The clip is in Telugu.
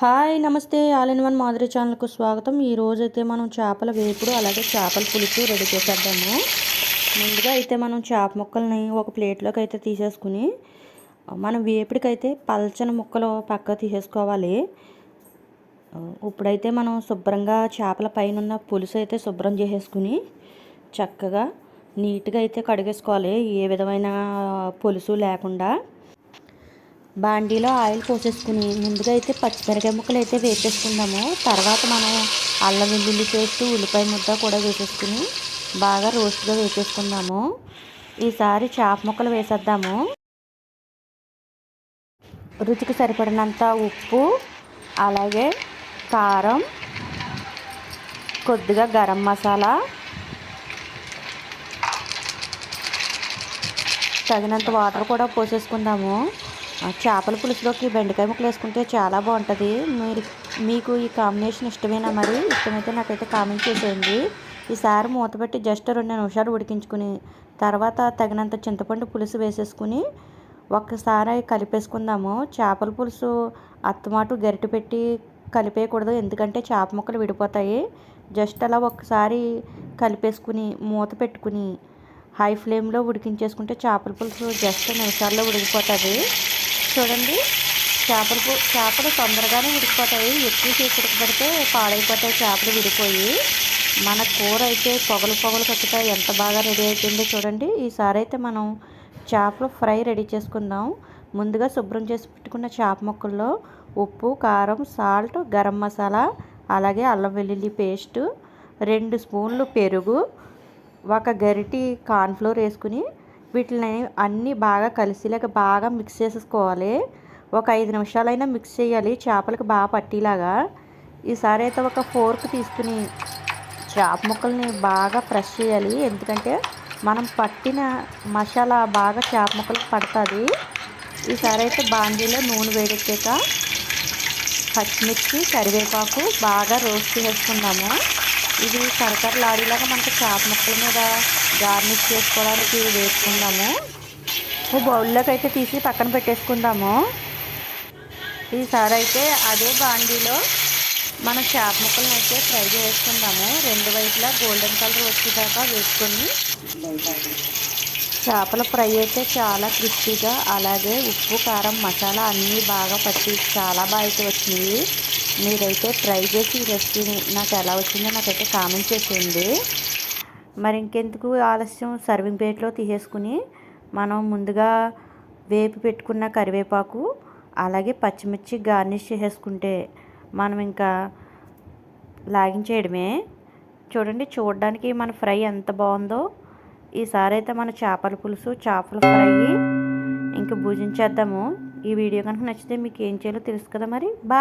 హాయ్ నమస్తే ఆల్ ఇన్ వన్ మాదిరి ఛానల్కు స్వాగతం. ఈరోజైతే మనం చేపల వేపుడు అలాగే చేపల పులుసు రెడీ చేసేద్దాము. ముందుగా అయితే మనం చేప ముక్కల్ని ఒక ప్లేట్లోకి అయితే తీసేసుకుని మనం వేపుడికైతే పల్చని ముక్కలు పక్క తీసేసుకోవాలి. ఇప్పుడైతే మనం శుభ్రంగా చేపల పైన ఉన్న పులుసు అయితే శుభ్రం చేసేసుకుని చక్కగా నీట్గా అయితే కడిగేసుకోవాలి, ఏ విధమైన పులుసు లేకుండా. బాండీలో ఆయిల్ పోసేసుకుని ముందుగా అయితే పచ్చిమిరకాయ ముక్కలు అయితే వేసేసుకుందాము. తర్వాత మనం అల్లం వెల్లుల్లి పేస్ట్ ఉల్లిపాయ ముద్ద కూడా వేసేసుకుని బాగా రోస్ట్గా వేసేసుకుందాము. ఈసారి చేప ముక్కలు వేసేద్దాము. రుచికి సరిపడినంత ఉప్పు, అలాగే కారం, కొద్దిగా గరం మసాలా, తగినంత వాటర్ కూడా పోసేసుకుందాము. చేపల పులుసులోకి బెండకాయ ముక్కలు వేసుకుంటే చాలా బాగుంటుంది. మీకు ఈ కాంబినేషన్ ఇష్టమేనా? మరి ఇష్టమైతే నాకైతే కామెంట్ చేసేయండి. ఈసారి మూతపెట్టి జస్ట్ 2 నిమిషాలు ఉడికించుకుని తర్వాత తగినంత చింతపండు పులుసు వేసేసుకుని ఒక్కసారి కలిపేసుకుందాము. చేపల పులుసు అత్తమాటు గరిటె పెట్టి కలిపేయకూడదు, ఎందుకంటే చేప ముక్కలు విడిపోతాయి. జస్ట్ అలా ఒక్కసారి కలిపేసుకుని మూత పెట్టుకుని హై ఫ్లేమ్లో ఉడికించేసుకుంటే చేపల పులుసు జస్ట్ నిమిషాల్లో ఉడికిపోతుంది. చూడండి, చేపలు తొందరగానే ఉడికిపోతాయి. ఎక్కువసేపు ఉడకబెడితే పాడైపోతాయి చేపలు విడిపోయి. మన కూర అయితే పొగలు కక్కుతాయి. ఎంత బాగా రెడీ అయిపోయిందో చూడండి. ఈసారి అయితే మనం చేపలు ఫ్రై రెడీ చేసుకుందాం. ముందుగా శుభ్రం చేసి పెట్టుకున్న చేప ముక్కల్లో ఉప్పు, కారం, సాల్ట్, గరం మసాలా, అలాగే అల్లం వెల్లుల్లి పేస్టు, 2 స్పూన్లు పెరుగు, 1 గరిటె కార్న్ఫ్లోర్ వేసుకుని వీటిని అన్నీ బాగా కలిసేలాగా బాగా మిక్స్ చేసేసుకోవాలి. ఒక 5 నిమిషాలైనా మిక్స్ చేయాలి, చేపలకు బాగా పట్టేలాగా. ఈసారి అయితే ఒక ఫోర్క్ తీసుకుని చేప ముక్కల్ని బాగా ప్రెస్ చేయాలి, ఎందుకంటే మనం పట్టిన మసాలా బాగా చేప ముక్కలకు పడుతుంది. ఈసారి అయితే బాండీలో నూనె వేడెక్కాక పచ్చిమిర్చి, కరివేపాకు బాగా రోస్ట్ చేసుకుందాము. ఇది కరకరలాడేలాగా మనకి చేప ముక్కల మీద గార్నిష్ చేసుకోవడానికి వేసుకుందాము. బౌల్లోకి అయితే తీసి పక్కన పెట్టేసుకుందాము. ఈసారి అయితే అదే బాండీలో మనం చేప ముక్కలను అయితే ఫ్రై చేసుకుందాము. 2 వైపులా గోల్డెన్ కలర్ వచ్చేదాకా వేసుకొని చేపల ఫ్రై అయితే చాలా క్రిస్పీగా, అలాగే ఉప్పు, కారం, మసాలా అన్నీ బాగా పట్టి చాలా బాగా అయితే వచ్చినాయి. మీరైతే ట్రై చేసి ఈ రెసిపీని నాకు ఎలా వచ్చిందో నాకైతే కామెంట్ చేసేయండి. మరి ఇంకెందుకు ఆలస్యం, సర్వింగ్ ప్లేట్లో తీసేసుకుని మనం ముందుగా వేపి పెట్టుకున్న కరివేపాకు అలాగే పచ్చిమిర్చి గార్నిష్ చేసేసుకుంటే మనం ఇంకా లాగించేయడమే. చూడండి, చూడడానికి మన ఫ్రై ఎంత బాగుందో. ఈసారి అయితే మన చేపల పులుసు, చేపల ఫ్రై ఇంక భుజించేద్దాము. ఈ వీడియో కనుక నచ్చితే మీకు ఏం చేయాలో తెలుసు కదా. మరి బాయ్.